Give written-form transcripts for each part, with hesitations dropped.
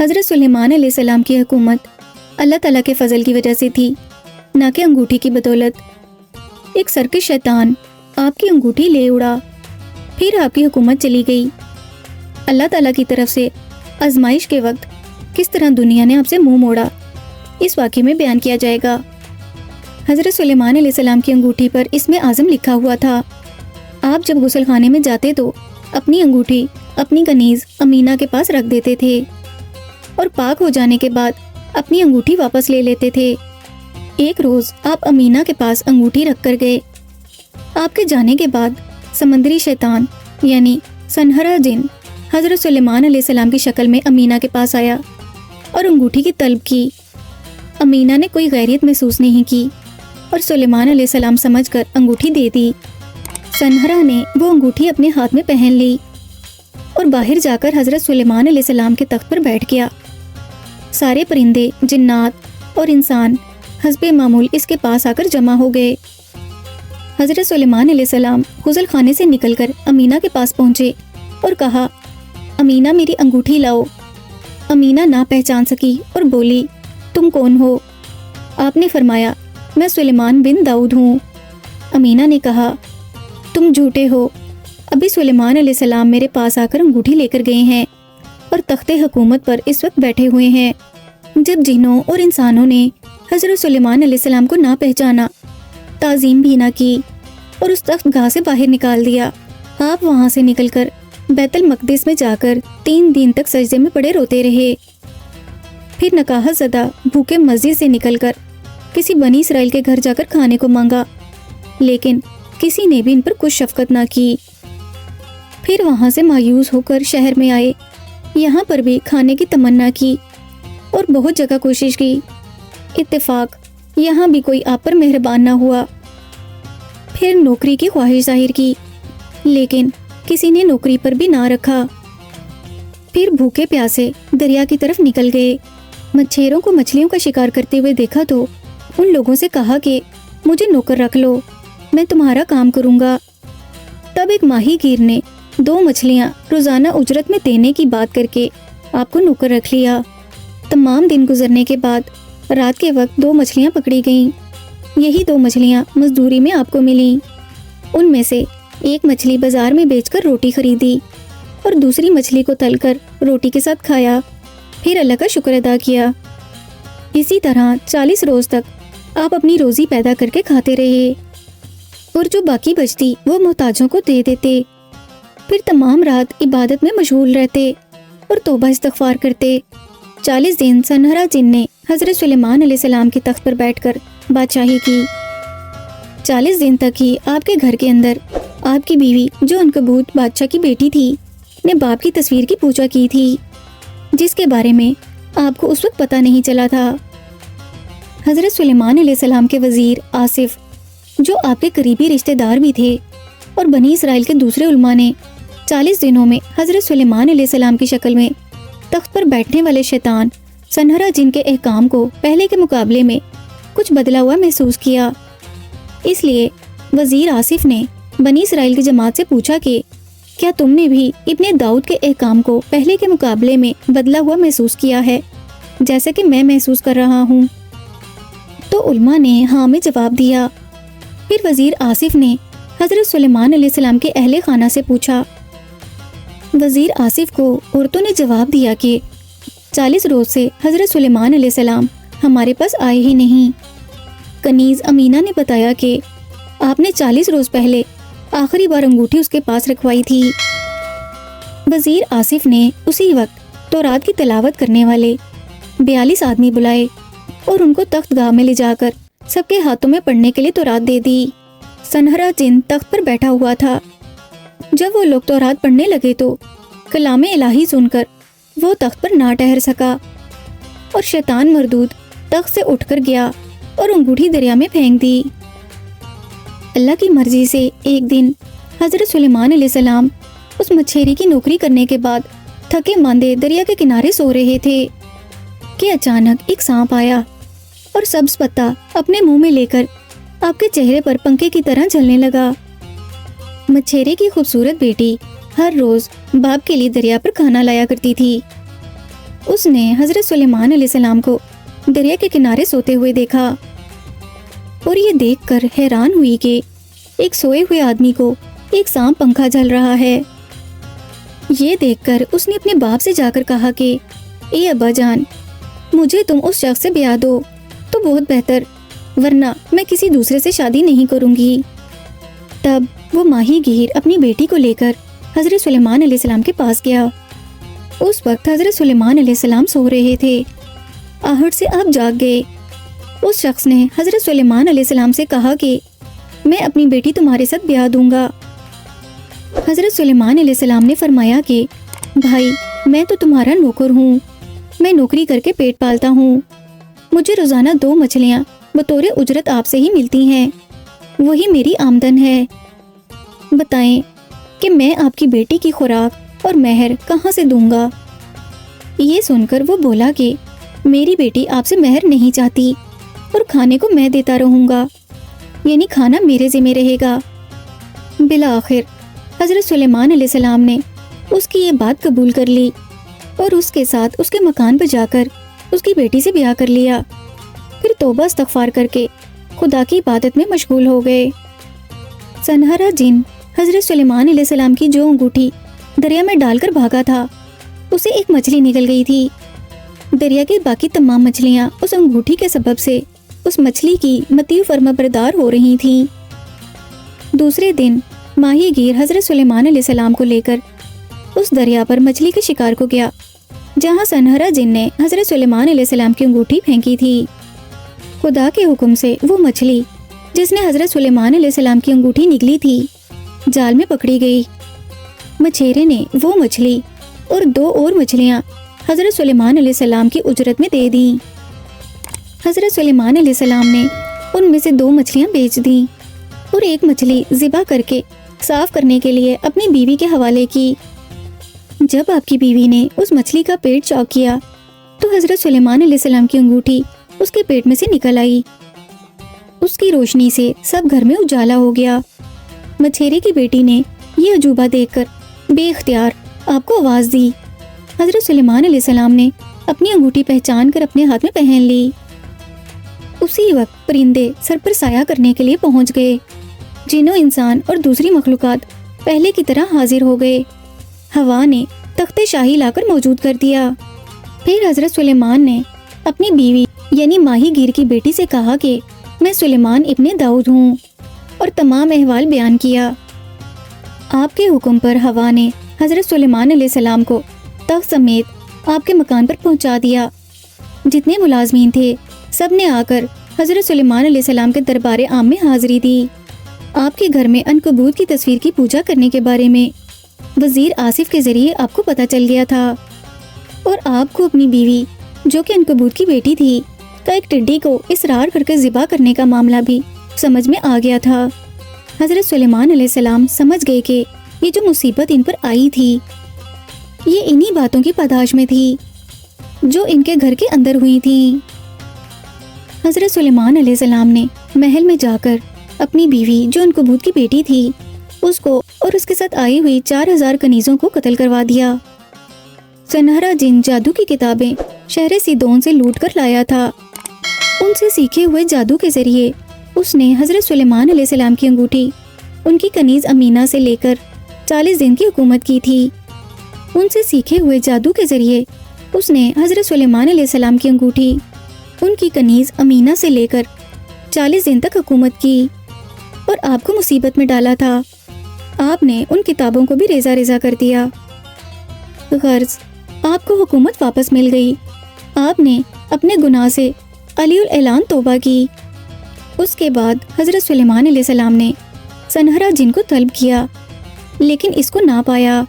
حضرت سلیمان علیہ السلام کی حکومت اللہ تعالیٰ کے فضل کی وجہ سے تھی، نہ کہ انگوٹھی کی بدولت۔ ایک سرکش شیطان آپ کی انگوٹھی لے اڑا، پھر آپ کی حکومت چلی گئی۔ اللہ تعالیٰ کی طرف سے آزمائش کے وقت کس طرح دنیا نے آپ سے منہ موڑا، اس واقعے میں بیان کیا جائے گا۔ حضرت سلیمان علیہ السلام کی انگوٹھی پر اسم اعظم لکھا ہوا تھا۔ آپ جب غسل خانے میں جاتے تو اپنی انگوٹھی اپنی کنیز امینہ کے پاس رکھ دیتے تھے، اور پاک ہو جانے کے بعد اپنی انگوٹھی واپس لے لیتے تھے۔ ایک روز آپ امینہ کے پاس انگوٹھی رکھ کر گئے۔ آپ کے جانے کے بعد سمندری شیطان یعنی سنہرا جن حضرت سلیمان علیہ السلام کی شکل میں امینہ کے پاس آیا اور انگوٹھی کی طلب کی۔ امینہ نے کوئی غیریت محسوس نہیں کی اور سلیمان علیہ السلام سمجھ کر انگوٹھی دے دی۔ سنہرا نے وہ انگوٹھی اپنے ہاتھ میں پہن لی اور باہر جا کر حضرت سلیمان علیہ السلام کے تخت پر بیٹھ گیا۔ سارے پرندے، جنات اور انسان حسب معمول اس کے پاس آ کر جمع ہو گئے۔ حضرت سلیمان علیہ السلام غسل خانے سے نکل کر امینہ کے پاس پہنچے اور کہا، امینہ میری انگوٹھی لاؤ۔ امینہ نہ پہچان سکی اور بولی، تم کون ہو؟ آپ نے فرمایا، میں سلیمان بن داؤد ہوں۔ امینہ نے کہا، تم جھوٹے ہو، ابھی سلیمان علیہ السلام میرے پاس آ کر انگوٹھی لے کر گئے ہیں اور تخت حکومت پر اس وقت بیٹھے ہوئے ہیں۔ جب جنوں اور انسانوں نے حضرت سلیمان علیہ السلام کو نہ پہچانا، تعظیم بھی نہ کی اور اس تخت گاہ سے باہر نکال دیا، آپ وہاں سے نکل کر بیت المقدس میں جا کر 3 دن تک سجدے میں پڑے روتے رہے۔ پھر نکاحت زدہ بھوکے مسجد سے نکل کر کسی بنی اسرائیل کے گھر جا کر کھانے کو مانگا، لیکن کسی نے بھی ان پر کچھ شفقت نہ کی۔ پھر وہاں سے مایوس ہو کر شہر میں آئے، یہاں پر بھی کھانے کی تمنا کی اور بہت جگہ کوشش کی۔ اتفاق یہاں بھی کوئی آپ پر مہربان نہ ہوا۔ پھر نوکری کی خواہش ظاہر کی، لیکن کسی نے نوکری پر بھی نہ رکھا۔ پھر بھوکے پیاسے دریا کی طرف نکل گئے۔ مچھیروں کو مچھلیوں کا شکار کرتے ہوئے دیکھا تو ان لوگوں سے کہا کہ مجھے نوکر رکھ لو، میں تمہارا کام کروں گا۔ تب ایک ماہی گیر نے 2 مچھلیاں روزانہ اجرت میں دینے کی بات کر کے آپ کو نوکر رکھ لیا۔ تمام دن گزرنے کے بعد رات کے وقت 2 مچھلیاں پکڑی گئیں۔ یہی 2 مچھلیاں مزدوری میں آپ کو ملیں۔ ان میں سے ایک مچھلی بازار میں بیچ کر روٹی خریدی اور دوسری مچھلی کو تل کر روٹی کے ساتھ کھایا، پھر اللہ کا شکر ادا کیا۔ اسی طرح 40 روز تک آپ اپنی روزی پیدا کر کے کھاتے رہے اور جو باقی بچتی وہ محتاجوں کو دے دیتے۔ پھر تمام رات عبادت میں مشغول رہتے اور توبہ استغفار کرتے۔ 40 دن سنہرا جن نے حضرت سلیمان علیہ السلام کے تخت پر بیٹھ کر بادشاہی کی۔ 40 دن تک ہی آپ کے گھر کے اندر آپ کی بیوی جو عنکبوت بادشاہ کی بیٹی تھی نے باپ کی تصویر کی پوجا کی تھی، جس کے بارے میں آپ کو اس وقت پتہ نہیں چلا تھا۔ حضرت سلیمان علیہ السلام کے وزیر آصف، جو آپ کے قریبی رشتہ دار بھی تھے، اور بنی اسرائیل کے دوسرے علماء نے 40 دنوں میں حضرت سلیمان علیہ السلام کی شکل میں تخت پر بیٹھنے والے شیطان سنہرا جن کے احکام کو پہلے کے مقابلے میں کچھ بدلا ہوا محسوس کیا۔ اس لیے وزیر آصف نے بنی اسرائیل کی جماعت سے پوچھا کہ کیا تم نے بھی ابن داؤد کے احکام کو پہلے کے مقابلے میں بدلا ہوا محسوس کیا ہے، جیسا کہ میں محسوس کر رہا ہوں؟ تو علماء نے ہاں میں جواب دیا۔ پھر وزیر آصف نے حضرت سلیمان علیہ السلام کے اہل خانہ سے پوچھا۔ وزیر آصف کو عورتوں نے جواب دیا کہ 40 روز سے حضرت سلیمان علیہ السلام ہمارے پاس آئے ہی نہیں۔ کنیز امینہ نے بتایا کہ آپ نے 40 روز پہلے آخری بار انگوٹھی اس کے پاس رکھوائی تھی۔ وزیر آصف نے اسی وقت تورات کی تلاوت کرنے والے 42 آدمی بلائے اور ان کو تخت گاہ میں لے جا کر سب کے ہاتھوں میں پڑھنے کے لیے تورات دے دی۔ سنہرا جن تخت پر بیٹھا ہوا تھا۔ جب وہ لوگ تورات پڑھنے لگے تو کلام الہی سن کر وہ تخت پر نہ ٹھہر سکا اور شیطان مردود تخت سے اٹھ کر گیا اور انگوٹھی دریا میں پھینک دی۔ اللہ کی مرضی سے ایک دن حضرت سلیمان علیہ السلام اس مچھیری کی نوکری کرنے کے بعد تھکے ماندے دریا کے کنارے سو رہے تھے کہ اچانک ایک سانپ آیا اور سبز پتا اپنے منہ میں لے کر آپ کے چہرے پر پنکھے کی طرح جلنے لگا۔ مچھیرے کی خوبصورت بیٹی ہر روز باپ کے لیے دریا پر کھانا لایا کرتی تھی۔ اس نے حضرت سلیمان علیہ السلام کو دریا کے کنارے سوتے ہوئے دیکھا اور یہ دیکھ کر حیران ہوئی کہ ایک سوئے ہوئے آدمی کو ایک سانپ پنکھا جھل رہا ہے۔ یہ دیکھ کر اس نے اپنے باپ سے جا کر کہا کہ اے ابا جان، مجھے تم اس شخص سے بیاہ دو تو بہت بہتر، ورنہ میں کسی دوسرے سے شادی نہیں کروں گی۔ تب وہ ماہی گیر اپنی بیٹی کو لے کر حضرت سلیمان علیہ السلام کے پاس گیا۔ اس وقت حضرت سلیمان علیہ السلام سو رہے تھے، آہٹ سے آپ جاگ گئے۔ اس شخص نے حضرت سلیمان علیہ السلام سے کہا کہ میں اپنی بیٹی تمہارے ساتھ بیاہ دوں گا۔ حضرت سلیمان علیہ السلام نے فرمایا کہ بھائی، میں تو تمہارا نوکر ہوں، میں نوکری کر کے پیٹ پالتا ہوں، مجھے روزانہ 2 مچھلیاں بطور اجرت آپ سے ہی ملتی ہیں، وہی میری آمدن ہے۔ بتائیں کہ میں آپ کی بیٹی کی خوراک اور مہر کہاں سے دوں گا؟ یہ سن کر وہ بولا کہ میری بیٹی آپ سے مہر نہیں چاہتی اور کھانے کو میں دیتا رہوں گا، یعنی کھانا میرے ذمہ رہے گا۔ بالآخر حضرت سلیمان علیہ السلام نے اس کی یہ بات قبول کر لی اور اس کے ساتھ اس کے مکان پر جا کر اس کی بیٹی سے بیاہ کر لیا۔ پھر توبہ استغفار کر کے خدا کی عبادت میں مشغول ہو گئے۔ سنہرا جن حضرت سلیمان علیہ السلام کی جو انگوٹھی دریا میں ڈال کر بھاگا تھا، اسے ایک مچھلی نگل گئی تھی۔ دریا کی باقی تمام مچھلیاں اس انگوٹھی کے سبب سے اس مچھلی کی مطیع فرما بردار ہو رہی تھیں۔ دوسرے دن ماہی گیر حضرت سلیمان علیہ السلام کو لے کر اس دریا پر مچھلی کے شکار کو گیا جہاں سنہرا جن نے حضرت سلیمان علیہ السلام کی انگوٹھی پھینکی تھی۔ خدا کے حکم سے وہ مچھلی جس نے حضرت سلیمان علیہ السلام کی انگوٹھی نگلی تھی جال میں پکڑی گئی۔ مچھیرے نے وہ مچھلی اور 2 اور مچھلیاں حضرت سلیمان علیہ السلام کی اجرت میں دے دیں۔ حضرت سلیمان علیہ السلام نے ان میں سے 2 مچھلیاں بیچ دیں اور ایک مچھلی ذبح کر کے صاف کرنے کے لیے اپنی بیوی کے حوالے کی۔ جب آپ کی بیوی نے اس مچھلی کا پیٹ چاک کیا تو حضرت سلیمان علیہ السلام کی انگوٹھی اس کے پیٹ میں سے نکل آئی۔ اس کی روشنی سے سب گھر میں اجالا ہو گیا۔ مچھیرے کی بیٹی نے یہ عجوبہ دیکھ کر بے اختیار آپ کو آواز دی۔ حضرت سلیمان علیہ السلام نے اپنی انگوٹھی پہچان کر اپنے ہاتھ میں پہن لی۔ اسی وقت پرندے سر پر سایہ کرنے کے لیے پہنچ گئے۔ جنوں انسان اور دوسری مخلوقات پہلے کی طرح حاضر ہو گئے۔ ہوا نے تخت شاہی لا کر موجود کر دیا۔ پھر حضرت سلیمان نے اپنی بیوی یعنی ماہی گیر کی بیٹی سے کہا کہ میں سلیمان ابن داؤد ہوں، اور تمام احوال بیان کیا۔ آپ کے حکم پر ہوا نے حضرت سلیمان علیہ السلام کو تخت سمیت آپ کے مکان پر پہنچا دیا۔ جتنے ملازمین تھے سب نے آ کر حضرت سلیمان علیہ السلام کے دربار عام میں حاضری دی۔ آپ کے گھر میں عنکبوت کی تصویر کی پوجا کرنے کے بارے میں وزیر آصف کے ذریعے آپ کو پتہ چل گیا تھا، اور آپ کو اپنی بیوی جو کہ عنکبوت کی بیٹی تھی کا ایک ٹڈی کو اصرار کر کے ذبح کرنے کا معاملہ بھی سمجھ میں آ گیا تھا۔ حضرت سلیمان علیہ السلام سمجھ گئے کہ یہ جو مصیبت ان پر آئی تھی یہ انہی باتوں کی پاداش میں تھی جو ان کے گھر کے اندر ہوئی تھیں۔ حضرت سلیمان علیہ السلام نے محل میں جا کر اپنی بیوی جو عنکبوت کی بیٹی تھی اس کو اور اس کے ساتھ آئی ہوئی 4000 کنیزوں کو قتل کروا دیا۔ سنہرا جن جادو کی کتابیں شہر سیدون سے لوٹ کر لایا تھا۔ ان سے سیکھے ہوئے جادو کے ذریعے اس نے حضرت سلیمان علیہ السلام کی انگوٹھی ان کی کنیز امینہ سے لے کر 40 دن کی حکومت کی تھی۔ ان سے سیکھے ہوئے جادو کے ذریعے اس نے حضرت سلیمان علیہ السلام کی انگوٹھی ان کی کنیز امینہ سے لے کر 40 دن تک حکومت کی اور آپ کو مصیبت میں ڈالا تھا۔ آپ نے ان کتابوں کو بھی ریزہ ریزہ کر دیا۔ غرض آپ کو حکومت واپس مل گئی۔ آپ نے اپنے گناہ سے علی الاعلان توبہ کی۔ اس کے بعد حضرت سلیمان علیہ السلام نے سنہرا جن کو طلب کیا لیکن اس کو نہ پایا۔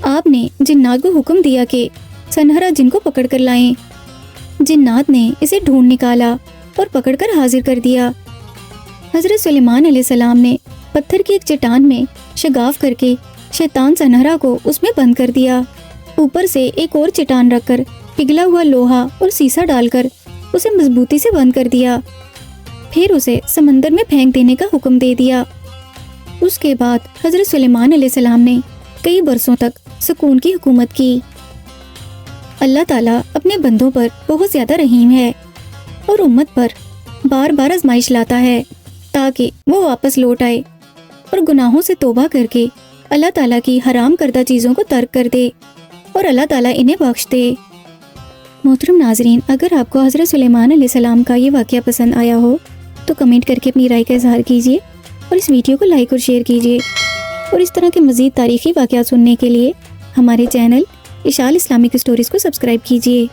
آپ نے جنات کو حکم دیا کہ سنہرا جن کو پکڑ کر لائیں۔ جنات نے اسے ڈھونڈ نکالا اور پکڑ کر حاضر کر دیا۔ حضرت سلیمان علیہ السلام نے پتھر کی ایک چٹان میں شگاف کر کے شیطان سنہرا کو اس میں بند کر دیا۔ اوپر سے ایک اور چٹان رکھ کر پگھلا ہوا لوہا اور سیسا ڈال کر اسے مضبوطی سے بند کر دیا۔ پھر اسے سمندر میں پھینک دینے کا حکم دے دیا۔ اس کے بعد حضرت سلیمان علیہ السلام نے کئی برسوں تک سکون کی حکومت کی۔ اللہ تعالیٰ اپنے بندوں پر بہت زیادہ رحیم ہے اور امت پر بار بار آزمائش لاتا ہے تاکہ وہ واپس لوٹ آئے اور گناہوں سے توبہ کر کے اللہ تعالیٰ کی حرام کردہ چیزوں کو ترک کر دے اور اللہ تعالیٰ انہیں بخش دے۔ محترم ناظرین، اگر آپ کو حضرت سلیمان علیہ السلام کا یہ واقعہ پسند آیا ہو تو کمنٹ کر کے اپنی رائے کا اظہار کیجیے اور اس ویڈیو کو لائک اور شیئر کیجیے، اور اس طرح کے مزید تاریخی واقعات سننے کے لیے ہمارے چینل اشال اسلامک اسٹوریز کو سبسکرائب کیجیے۔